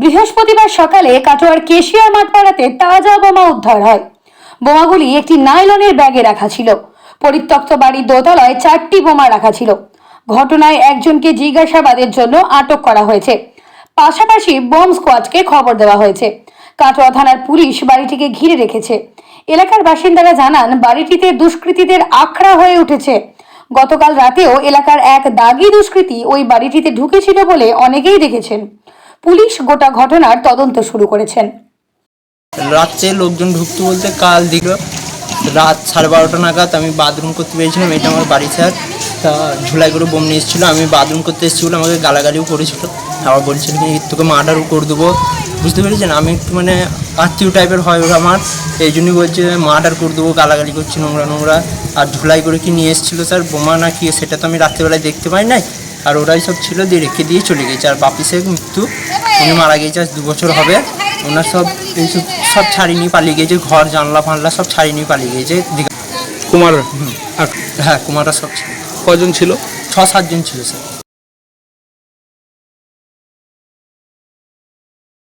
বৃহস্পতিবার সকালে কাটোয়ার কেশিয়া মাঠপাড়াতে তাজা বোমা উদ্ধার হয়। বোমাগুলি একটি নাইলনের ব্যাগে রাখা ছিল। পরিত্যক্ত বাড়ির দোতলায় 4টি বোমা রাখা ছিল। ঘটনায় একজনকে জিজ্ঞাসাবাদের জন্য আটক করা হয়েছে। পাশাপাশি বোম স্কোয়াডকে খবর দেওয়া হয়েছে। কাটোয়া থানার পুলিশ বাড়িটিকে ঘিরে রেখেছে। এলাকার বাসিন্দারা জানান, বাড়িটিতে দুষ্কৃতীদের আখড়া হয়ে উঠেছে। গতকাল রাতেও এলাকার এক দাগী দুষ্কৃতী ওই বাড়িটিতে ঢুকেছিল বলে অনেকেই দেখেছেন। পুলিশ গোটা ঘটনার তদন্ত শুরু করেছেন। রাত্রে লোকজন ঢুকতে বলতে কাল দিল রাত 12:30 নাগাদ আমি বাথরুম করতে পেরেছিলাম। এটা আমার বাড়ি স্যার, তা ঝুলাই করে বোম নিয়ে এসেছিলো। আমি বাথরুম করতে এসেছি বলে আমাকে গালাগালিও করেছিল। আবার বলছিল কি তোকে মার্ডারও করে দেবো। বুঝতে পেরেছেন, আমি একটু মানে আত্মীয় টাইপের হয় ওরা আমার, এই জন্যই বলছে মার্ডার করে দেবো, গালাগালি করছি নোংরা নোংরা। আর ঝুলাই করে কি নিয়ে এসেছিলো স্যার, বোমা না কি সেটা তো আমি রাত্রেবেলায় দেখতে পাই নাই। আর ওরাই সব ছিল, দিয়ে রেখে দিয়ে চলে গেছে। আর বাপিসের মৃত্যু, উনি মারা গিয়েছে আজ 2 বছর হবে। ওনার সব এইসব সব ছাড়িয়ে নিয়ে পালিয়ে গিয়েছে, ঘর জানলা ফানলা সব ছাড়িয়ে নিয়ে পালিয়ে গিয়েছে। কুমার? হ্যাঁ, কুমাররা সব ছিল। কজন ছিল? 6-7 জন ছিল স্যার।